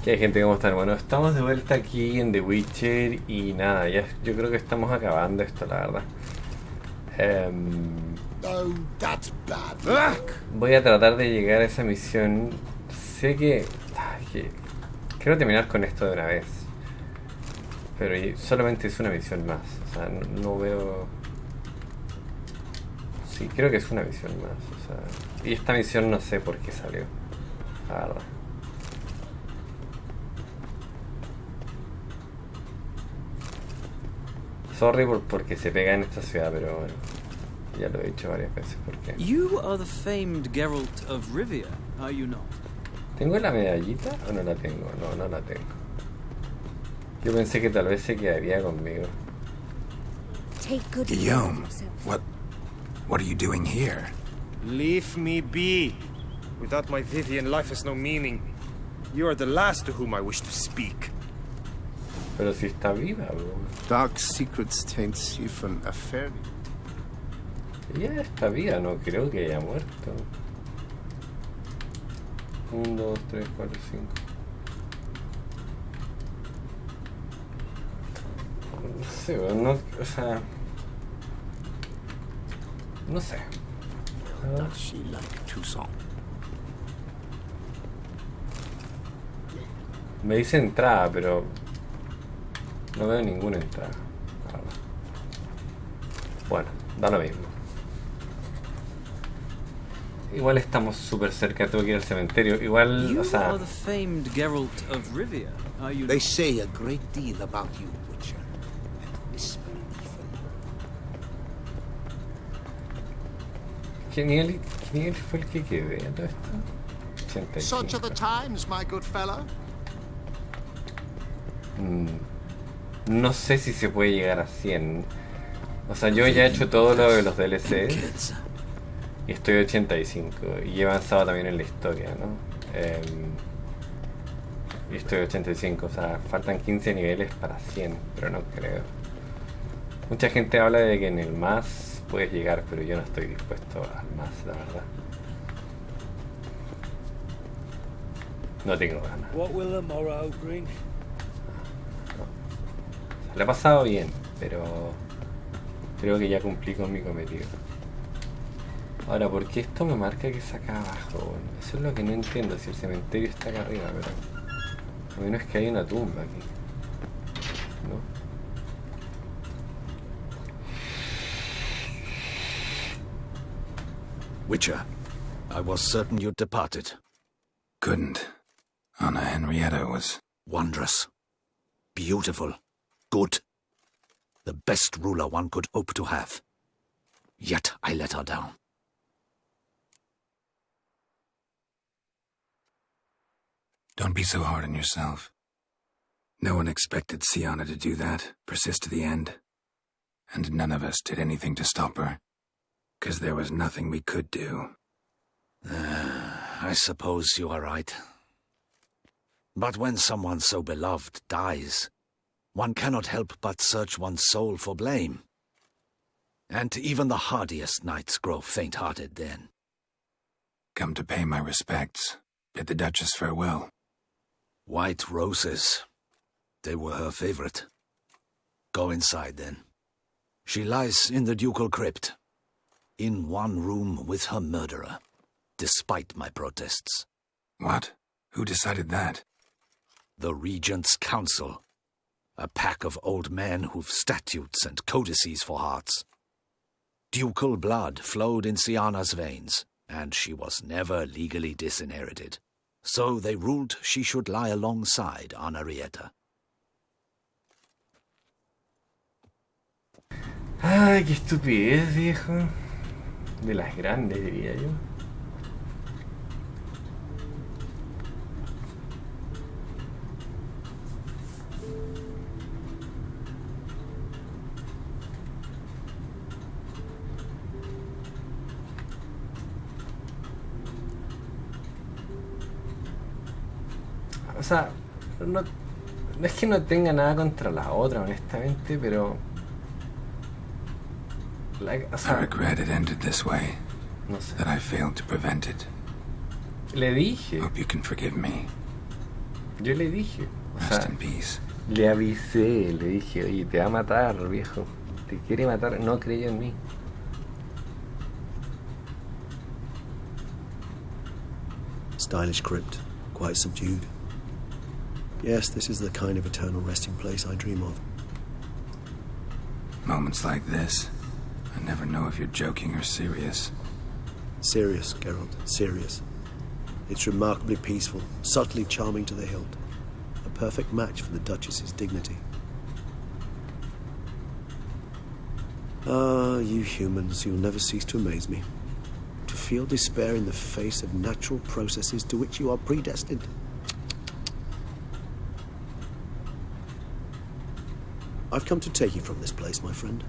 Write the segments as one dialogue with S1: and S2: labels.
S1: ¿Qué hay, gente? ¿Cómo están? Bueno, estamos de vuelta aquí en The Witcher y nada, ya yo creo que estamos acabando esto, la verdad.
S2: Oh, that's bad luck.
S1: Voy a tratar de llegar a esa misión. Sé que quiero terminar con esto de una vez, pero solamente es una misión más. O sea, no veo... Sí, creo que es una misión más. O sea, y esta misión no sé por qué salió, la verdad. Sorry porque se pega en esta ciudad, pero bueno, ya lo he dicho varias veces. Porque
S3: You are the famed Geralt of Rivia, are you not?
S1: ¿tengo la medallita o no la tengo? No, no la tengo. Yo pensé que tal vez se quedaría conmigo.
S4: Take good care of
S2: Guillaume,
S4: yourself.
S2: what are you doing here?
S5: Leave me be. Without my Vivian, life has no meaning. You are the last to whom I wish to speak.
S1: Pero si está viva, bro.
S2: Dark secrets taints even a fairy.
S1: Ella está viva, no creo que haya muerto. 1, 2, 3, 4, 5. No sé, bro, no, o sea... No sé.
S2: Does she like Toussaint?
S1: Me dice entrada, pero... no veo ninguna entrada, la verdad. Bueno, da lo mismo. Igual estamos súper cerca, tengo que ir al cementerio. Igual,
S3: You
S1: o sea...
S3: are the famed Geralt of Rivia, are you
S2: They
S3: not?
S2: say a great deal about you, Witcher. And whisper even.
S1: ¿Qué nivel fue el que quedé a todo esto? 85.
S6: Such are the times, my good fellow.
S1: No sé si se puede llegar a 100. O sea, yo ya he hecho todo lo de los DLCs y estoy 85 y he avanzado también en la historia, ¿no? Y estoy 85, o sea, faltan 15 niveles para 100, pero no creo. Mucha gente habla de que en el más puedes llegar, pero yo no estoy dispuesto al más, la verdad. No tengo ganas.
S7: What will the morrow bring?
S1: Le he pasado bien, pero creo que ya cumplí con mi cometido. Ahora, ¿por qué esto me marca que es acá abajo? Bueno, eso es lo que no entiendo, si el cementerio está acá arriba, pero... a menos que hay una tumba aquí, ¿no?
S8: Witcher, I was certain you'd departed.
S2: Couldn't. Anna Henrietta was...
S8: Wondrous. Beautiful. Good. The best ruler one could hope to have. Yet I let her down.
S2: Don't be so hard on yourself. No one expected Sienna to do that, persist to the end. And none of us did anything to stop her. 'Cause there was nothing we could do.
S8: I suppose you are right. But when someone so beloved dies, one cannot help but search one's soul for blame. And even the hardiest knights grow faint-hearted then.
S2: Come to pay my respects. Bid the Duchess farewell.
S8: White roses. They were her favorite. Go inside then. She lies in the ducal crypt, in one room with her murderer, despite my protests.
S2: What? Who decided that?
S8: The Regent's Council. A pack of old men who've statutes and codices for hearts. Ducal blood flowed in Sienna's veins, and she was never legally disinherited. So they ruled she should lie alongside Henrietta.
S1: Ay, qué estupidez, viejo. De las grandes, diría yo. O sea, no es que no tenga nada contra la otra, honestamente, pero... o
S2: I
S1: sea,
S2: regret it ended this way.
S1: no sé.
S2: That I failed to prevent it.
S1: Le dije.
S2: Hope you can forgive me.
S1: Yo le dije, o
S2: Rest
S1: sea,
S2: in peace.
S1: le avisé, le dije, oye, te va a matar, viejo. Te quiere matar, no creyó en mí.
S7: Stylish crypt, quite subdued. Yes, this is the kind of eternal resting place I dream of.
S2: Moments like this, I never know if you're joking or serious.
S7: Serious, Geralt, serious. It's remarkably peaceful, subtly charming to the hilt. A perfect match for the Duchess's dignity. Ah, you humans, you'll never cease to amaze me. To feel despair in the face of natural processes to which you are predestined. I've come to take you from this place, my friend.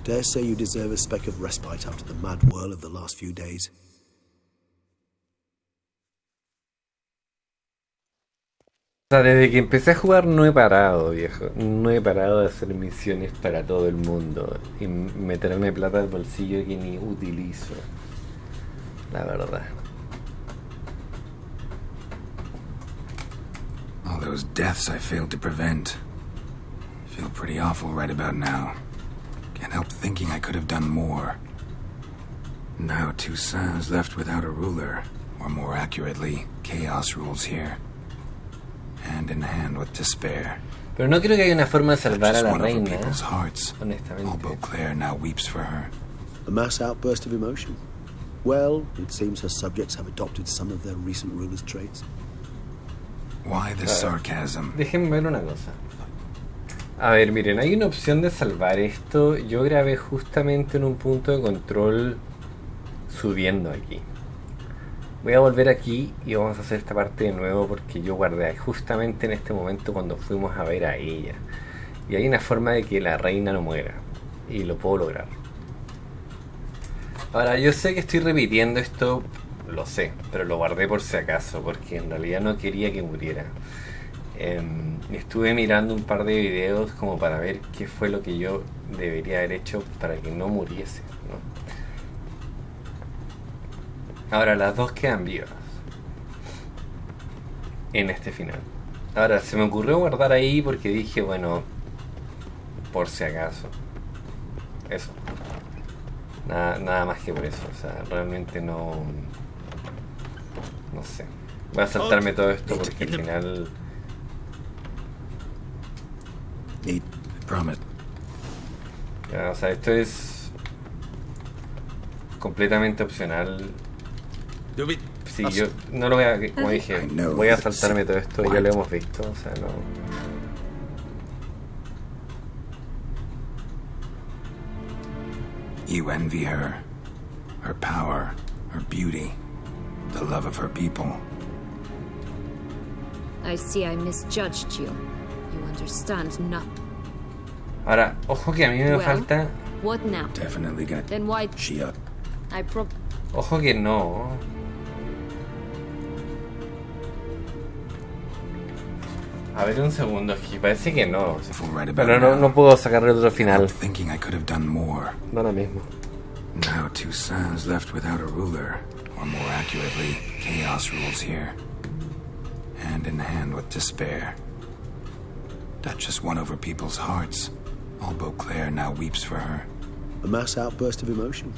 S7: Dare say you deserve a speck of respite out of the mad whirl of the last few days.
S1: O sea, desde que empecé a jugar no he parado, viejo. No he parado de hacer misiones para todo el mundo y meterme plata al bolsillo que ni utilizo. La verdad.
S2: All those deaths I failed to prevent. Feel pretty awful right about now. Can't help thinking I could have done more. Now Toussaint's left without a ruler, or more accurately, chaos rules here. Hand in hand with despair.
S1: Pero no creo que haya una forma de salvar a
S2: Just
S1: la
S2: one over
S1: reina,
S2: people's hearts. All
S1: honestamente.
S2: Beauclair now weeps for her.
S7: A mass outburst of emotion. Well, it seems her subjects have adopted some of their recent ruler's traits.
S2: Why the sarcasm?
S1: Déjenme ver una cosa. A ver, miren, hay una opción de salvar esto. Yo grabé justamente en un punto de control subiendo aquí. Voy a volver aquí y vamos a hacer esta parte de nuevo porque yo guardé justamente en este momento cuando fuimos a ver a ella. Y hay una forma de que la reina no muera. Y lo puedo lograr. Ahora, yo sé que estoy repitiendo esto, lo sé, pero lo guardé por si acaso, porque en realidad no quería que muriera. Estuve mirando un par de videos como para ver qué fue lo que yo debería haber hecho para que no muriese, ¿no? Ahora, las dos quedan vivas en este final. Ahora, se me ocurrió guardar ahí porque dije, bueno, por si acaso. Eso. Nada más que por eso. O sea, realmente no sé. Voy a saltarme todo esto porque al final...
S2: Promise.
S1: O sea, esto es completamente opcional. Sí, yo no lo voy a... Como dije, voy a saltarme todo esto. Ya lo hemos visto. O sea, no...
S2: You envy her. Her power, her beauty, the love of her people.
S4: I see I misjudged you. You understand nothing.
S1: Ahora, ojo que a mí me falta...
S4: What now?
S2: Definitely got
S4: Then why...
S2: she up.
S1: Ojo que no. A ver un segundo aquí, parece que no. Pero no puedo sacarle otro final.
S2: Thinking I could have done more.
S1: No ahora mismo.
S2: Now Toussaint's left without a ruler, or more accurately, chaos rules here. Hand in hand with despair. Duchess won over people's hearts. All Beauclair now weeps for her.
S7: A mass outburst of emotion.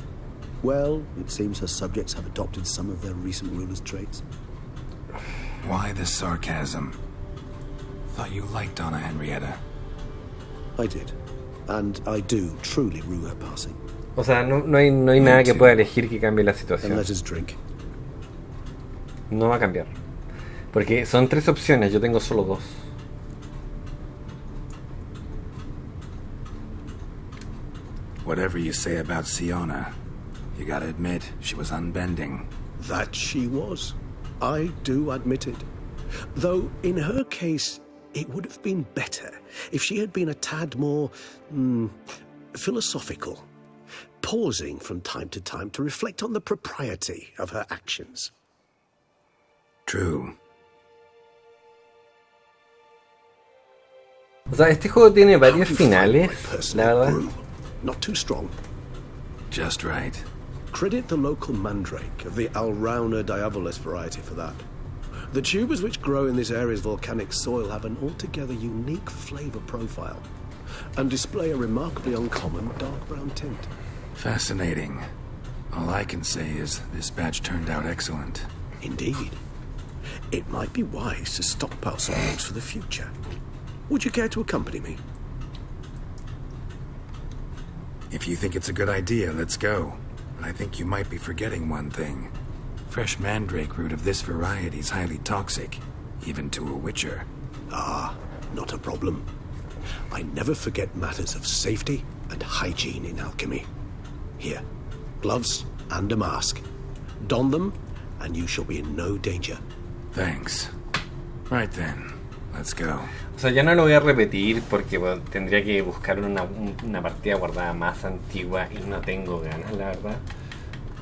S7: Well, it seems her subjects have adopted some of their recent ruler's traits.
S2: Why the sarcasm? Thought you liked Donna Henrietta.
S7: I did. And I do truly rue her passing.
S1: O sea, no hay nada que pueda elegir que cambie la situación.
S7: And let us drink.
S1: No va a cambiar. Porque son 3 opciones, yo tengo solo 2.
S2: Whatever you say about Siona, you gotta admit, she was unbending.
S7: That she was. I do admit it. Though, in her case, it would have been better if she had been a tad more, philosophical, pausing from time to time to reflect on the propriety of her actions.
S2: True.
S1: O sea, este juego tiene varios finales, la verdad.
S7: Not too strong.
S2: Just right.
S7: Credit the local mandrake of the Alrauna diabolus variety for that. The tubers which grow in this area's volcanic soil have an altogether unique flavour profile and display a remarkably uncommon dark brown tint.
S2: Fascinating. All I can say is this batch turned out excellent.
S7: Indeed. It might be wise to stockpile some things for the future. Would you care to accompany me?
S2: If you think it's a good idea, let's go. But I think you might be forgetting one thing. Fresh mandrake root of this variety is highly toxic, even to a witcher.
S7: Ah, not a problem. I never forget matters of safety and hygiene in alchemy. Here, gloves and a mask. Don them, and you shall be in no danger.
S2: Thanks. Right then, let's go.
S1: O sea, ya no lo voy a repetir porque bueno, tendría que buscar una partida guardada más antigua y no tengo ganas, la verdad.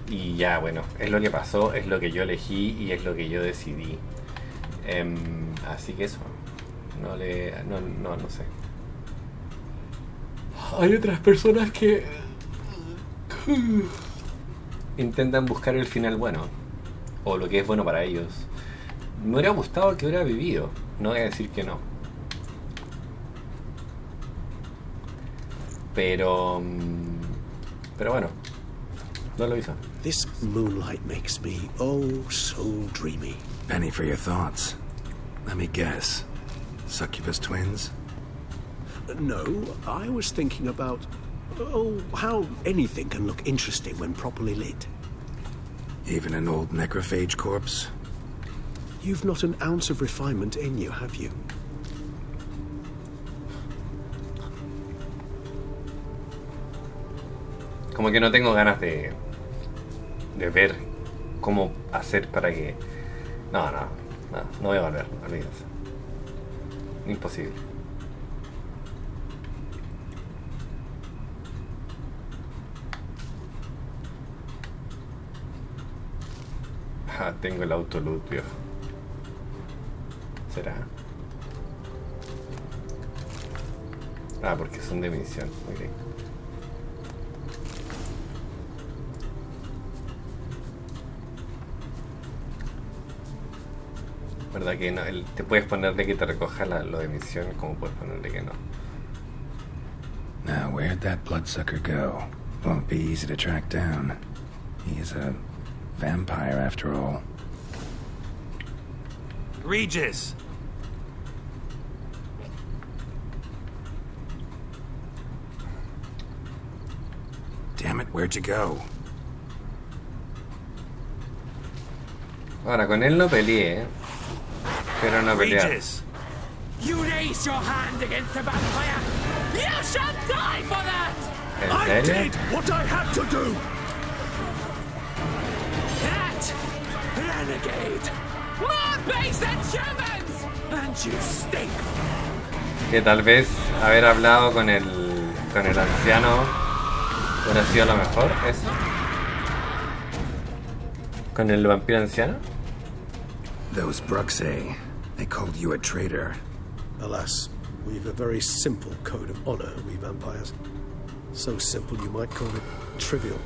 S1: Y ya, bueno, es lo que pasó, es lo que yo elegí y es lo que yo decidí. Así que eso. No sé. Hay otras personas que intentan buscar el final bueno, o lo que es bueno para ellos. Me hubiera gustado que hubiera vivido, no voy a decir que no. Pero bueno, no lo hizo.
S7: This moonlight makes me oh so dreamy.
S2: Penny for your thoughts. Let me guess. Succubus twins?
S7: No, I was thinking about how anything can look interesting when properly lit.
S2: Even an old necrophage corpse?
S7: You've not an ounce of refinement in you, have you?
S1: Como que no tengo ganas de ver cómo hacer para que... No voy a volver, olvídense. Imposible. Tengo el autoloot, viejo. ¿Será? Porque son de misión. Ok. ¿Verdad que no? Te puedes ponerle que te recoja lo de misión, como puedes ponerle que no.
S2: Now, where'd that bloodsucker go? Won't be easy to track down. He's a vampire after all.
S8: Regis!
S2: Damn it, where'd you go?
S1: Ahora, con él no peleé, pero no peleé.
S8: Regis! You raise your hand against the vampire! You shall die for that!
S1: ¿En
S7: I
S1: serio?
S7: did what I had to do!
S8: That renegade! More base than humans! And you stink!
S1: Que tal vez haber hablado con el anciano hubiera sido lo mejor, eso. Con el vampiro anciano.
S2: Those Bruxay, they called you a traitor.
S7: Alas, we've a very simple code of honor, we vampires. So simple you might call it trivial.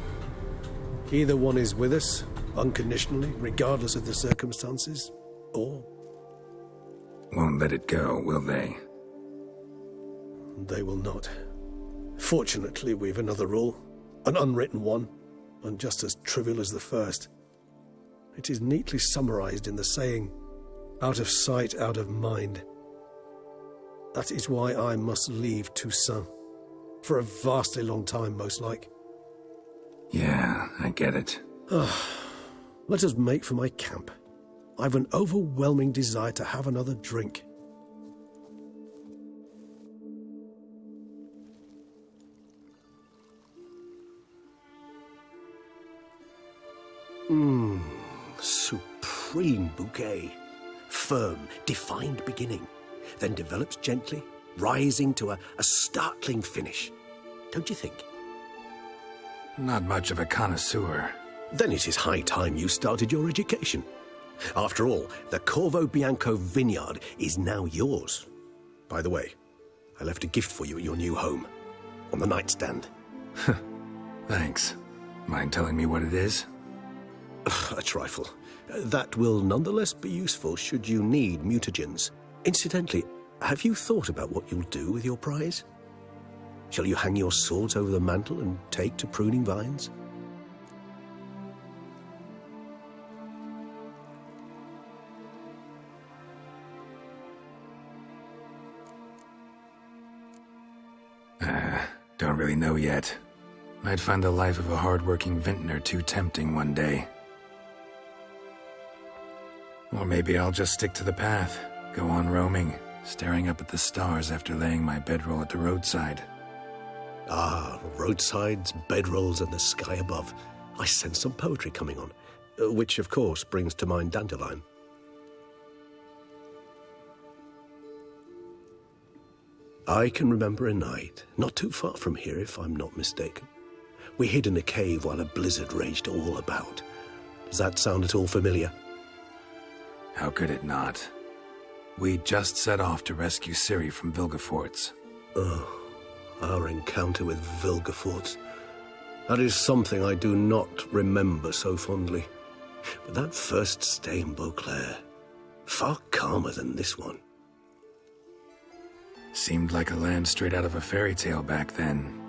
S7: Either one is with us, unconditionally, regardless of the circumstances, or...
S2: Won't let it go, will they?
S7: They will not. Fortunately, we've another rule, an unwritten one, and just as trivial as the first. It is neatly summarized in the saying, out of sight, out of mind. That is why I must leave Toussaint. For a vastly long time, most like.
S2: Yeah, I get it.
S7: Let us make for my camp. I've an overwhelming desire to have another drink. Supreme bouquet. Firm, defined beginning, then develops gently, rising to a startling finish. Don't you think?
S2: Not much of a connoisseur.
S7: Then it is high time you started your education. After all, the Corvo Bianco vineyard is now yours. By the way, I left a gift for you at your new home. On the nightstand.
S2: Thanks. Mind telling me what it is?
S7: A trifle. That will nonetheless be useful should you need mutagens. Incidentally, have you thought about what you'll do with your prize? Shall you hang your swords over the mantle and take to pruning vines?
S2: Don't really know yet. Might find the life of a hard-working vintner too tempting one day. Or maybe I'll just stick to the path, go on roaming, staring up at the stars after laying my bedroll at the roadside.
S7: Ah, roadsides, bedrolls, and the sky above. I sense some poetry coming on, which, of course, brings to mind Dandelion. I can remember a night, not too far from here if I'm not mistaken. We hid in a cave while a blizzard raged all about. Does that sound at all familiar?
S2: How could it not? We just set off to rescue Ciri from Vilgefortz.
S7: Oh, our encounter with Vilgefortz. That is something I do not remember so fondly. But that first stay in Beauclair, far calmer than this one.
S2: Seemed like a land straight out of a fairy tale back then.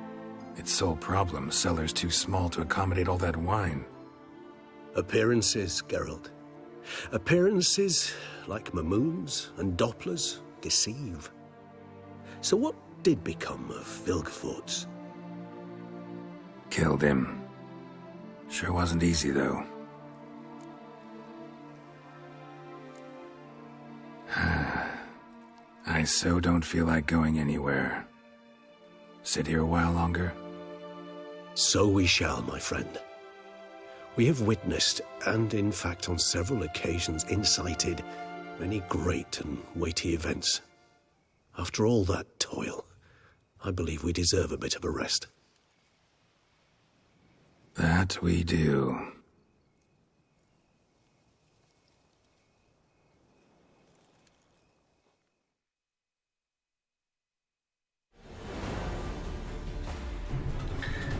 S2: Its sole problem, cellars too small to accommodate all that wine.
S7: Appearances, Geralt. Appearances, like Mamoons and Dopplers, deceive. So what did become of Vilgefortz?
S2: Killed him. Sure wasn't easy, though. I so don't feel like going anywhere. Sit here a while longer?
S7: So we shall, my friend. We have witnessed, and in fact on several occasions incited, many great and weighty events. After all that toil, I believe we deserve a bit of a rest.
S2: That we do.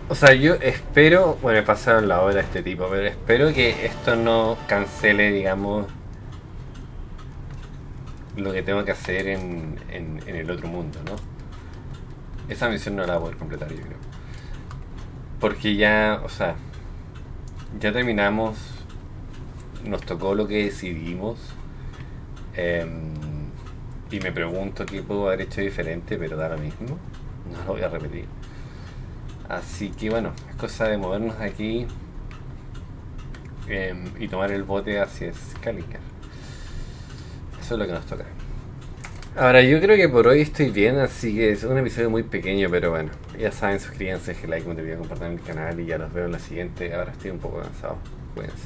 S1: O sea, yo espero, bueno, he pasado la hora de este tipo, pero espero que esto no cancele, digamos, lo que tengo que hacer en el otro mundo, ¿no? Esa misión no la voy a poder completar, yo creo. Porque ya, o sea, ya terminamos, nos tocó lo que decidimos, y me pregunto qué puedo haber hecho diferente, pero da lo mismo, no lo voy a repetir. Así que bueno, es cosa de movernos aquí y tomar el bote hacia Scalingar. Eso es lo que nos toca. Ahora, yo creo que por hoy estoy bien, así que es un episodio muy pequeño, pero bueno, ya saben, suscríbanse, dejen like, compartan el canal y ya los veo en la siguiente. Ahora estoy un poco cansado. Cuídense.